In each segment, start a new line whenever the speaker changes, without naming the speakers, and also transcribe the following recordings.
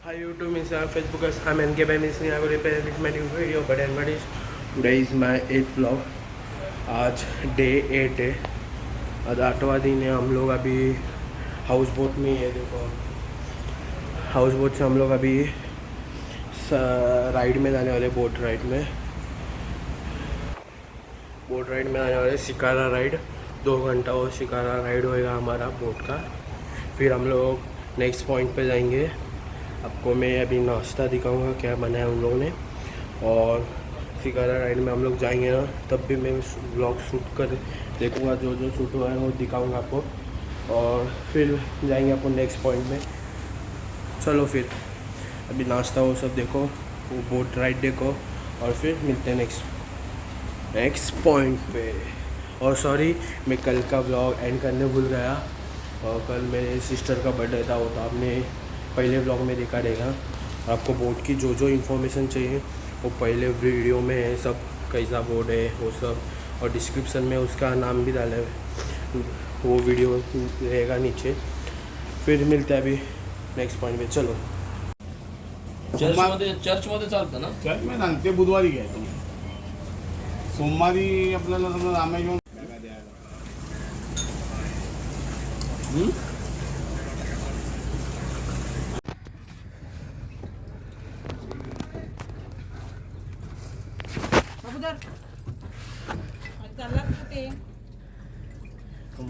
Hi YouTube, Instagram, Facebook, I'm NK by Missing. I will represent my new video, but anyways, today is my 8th vlog. आज day 8 है, आज 8वां दिन है. हम लोग अभी हाउस बोट में है. देखो, हाउस बोट से हम लोग अभी राइड में जाने वाले. बोट राइड में आने वाले. शिकारा राइड 2 घंटा वो शिकारा राइड होएगा हमारा बोट का. फिर हम लोग नेक्स्ट पॉइंट पे जाएंगे. आपको मैं अभी नाश्ता दिखाऊंगा क्या बनाया उन लोगों ने. और शिकारा राइड में हम लोग जाएंगे ना, तब भी मैं व्लॉग शूट कर देखूंगा. जो जो शूट हुआ है वो दिखाऊंगा आपको. और फिर जाएंगे आपको नेक्स्ट पॉइंट में. चलो फिर अभी नाश्ता वो सब देखो, वो बोट राइड देखो, और फिर मिलते हैं नेक्स्ट पॉइंट पे. और सॉरी, मैं कल का व्लॉग एंड करने भूल गया. और कल मेरे सिस्टर का बर्थडे था, वो तो आपने पहले व्लॉग में देखा रहेगा. और आपको बोट की जो जो इन्फॉर्मेशन चाहिए वो पहले वीडियो में है. सब कैसा बोट है वो सब, और डिस्क्रिप्शन में उसका नाम भी डाला है, वो वीडियो रहेगा नीचे. फिर मिलते हैं अभी नेक्स्ट पॉइंट पे. चलो.
चर्चमध्ये चालतं ना.
चर्च में सांगते बुधवारी घ्यायचं. सोमवारी आपल्याला समजा रामेश्वर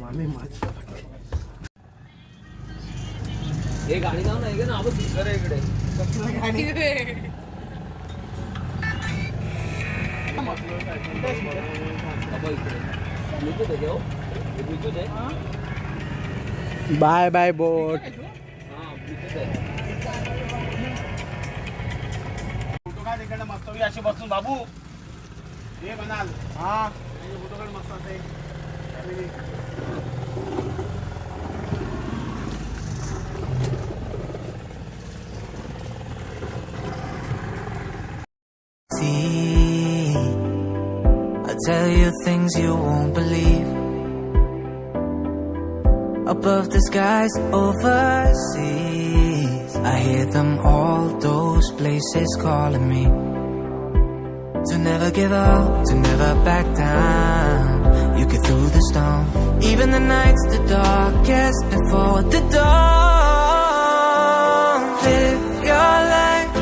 मामी माझी
हे गाडी नाव नाही ना. आपण सुंदर आहे इकडे
बाय बाय बोट.
फोटो काढ इकडे मस्त अशी बसून बाबू. हे म्हणाल हा फोटो काढ मस्त असते.
See, I'll tell you things you won't believe. Above the skies overseas, I hear them all, those places calling me. To never give up, to never back down. You get through the storm, even the nights the darkest before the dawn. Live your life,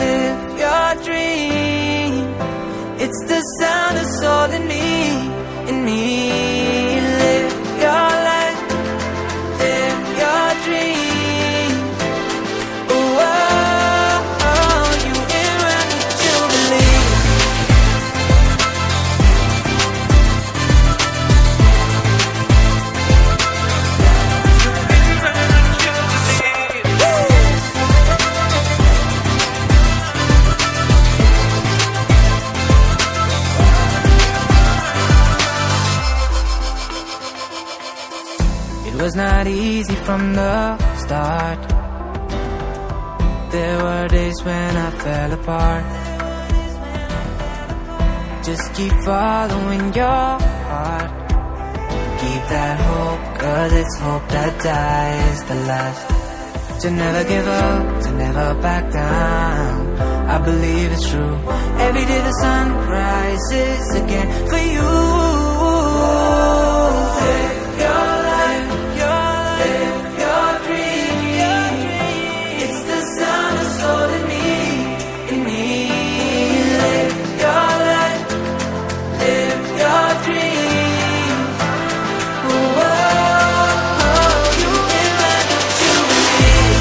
live your dream. It's the sound of soul in me, in me. Live your life, live your dream. Oh, oh, oh, you in right what you believe. It was not easy from the start. There were days when I fell apart. Just keep following your heart. Keep that hope, 'cause it's hope that dies the last. To never give up, to never back down. I believe it's true. Every day the sun rises again for you. Live your life, live your dream. It's the sound of soul in me, in me. Live your life, live your dream. Oh, oh, oh, you can learn what you believe.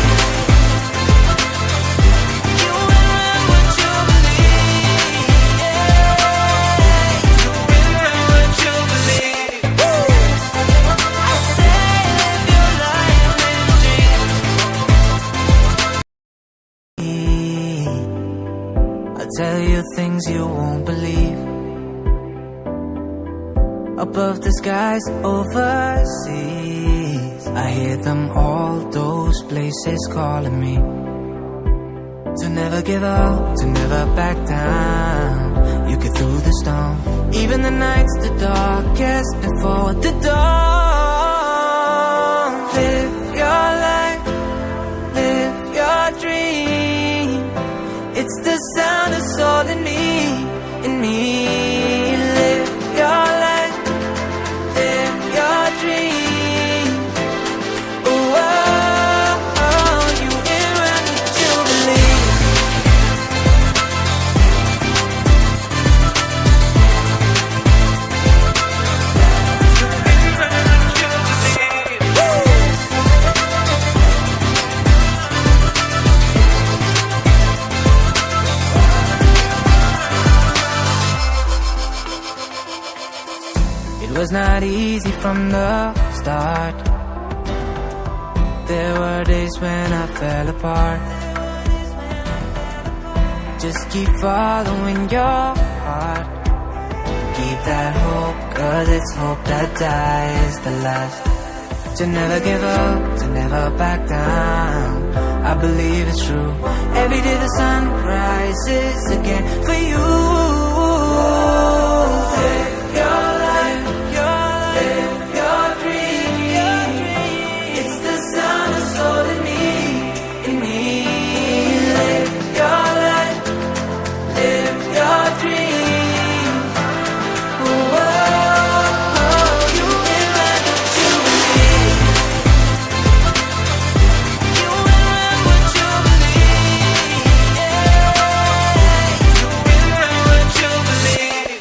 You can learn what you believe. Yeah. You can learn what you believe. I say live your life, live your dream. I'll tell you things you won't believe. Above the skies overseas, I hear them all, those places calling me. To never give up, to never back down. You get through the storm, even the nights the darkest before the dawn. Live your life, live your dream. It's the sound that's all in me, in me. Live your life, live your dream. Oh, oh, oh, you ain't right what you believe. It was not easy from the start. There were days when I fell apart. Just keep following your heart. Keep that hope, 'cause it's hope that dies the last. To never give up, to never back down. I believe it's true. Every day the sun rises again for you. Live your life, live your dream. It's the sound that's all in me, in me. Live your life, live your dream. Oh, oh, oh, you ain't right what you believe. You ain't right what you believe. Yeah. You ain't right what you believe.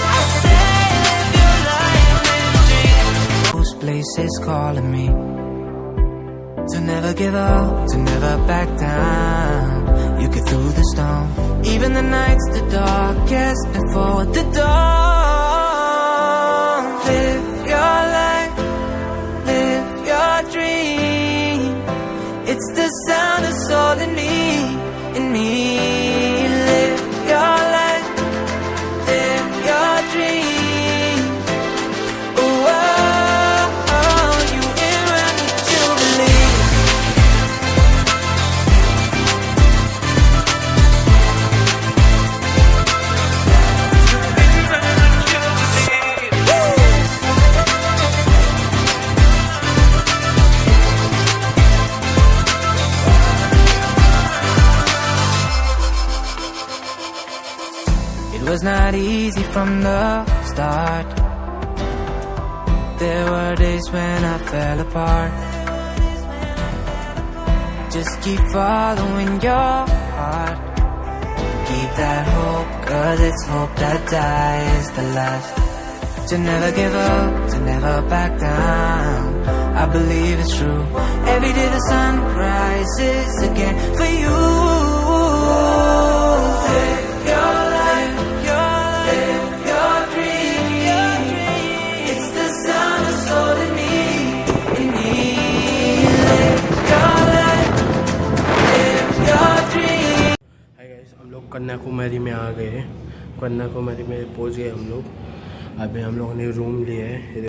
I say live your life, live your dream. Those places calling me to never give up, to never back down. You get through the storm, even the nights the darkest before the dawn. Live your life, live your dream. It's the sound that's all in me, in me. Live your life, live your dream. Oh, oh, oh, you ain't right what you believe. It was not easy from the start. There were days when I fell apart. Just keep following your heart. Keep that hope, 'cause it's hope that dies the last. To never give up, to never back down. I believe it's true. Every day the sun rises again for you. Live your life, live your dream. It's the sound that's all in me, in me. Live your life, live your dream.
Hi guys, हम लोग कन्याकुमारी में आ गए। कन्याकुमारी में पहुंच गए हम लोग। अभी हम लोगों ने रूम लिया है।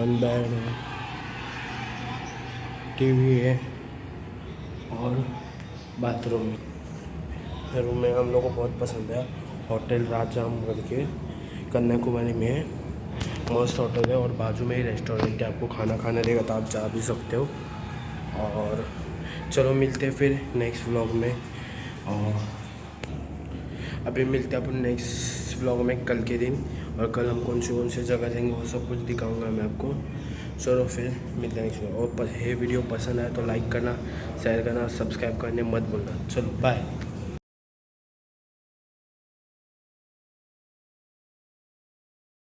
1 बेड है, टीवी है और बाथरूम है। रूम में हम लोग को बहुत पसंद है। होटल राजाम करके कन्याकुमारी में है, मस्त होटल है और बाजू में ही रेस्टोरेंट है। आपको खाना खाने देगा तो आप जा भी सकते हो। और चलो मिलते हैं फिर नेक्स्ट व्लॉग में। और अभी मिलते हैं अपन नेक्स्ट व्लॉग में कल के दिन। और कल हम कौन से जगह जाएंगे वो सब कुछ दिखाऊंगा मैं आपको। चलो फिर मिलते हैं नेक्स्ट व्लॉग। और ये वीडियो पसंद आए तो लाइक करना, शेयर करना, सब्सक्राइब करने मत भूलना। चलो बाय।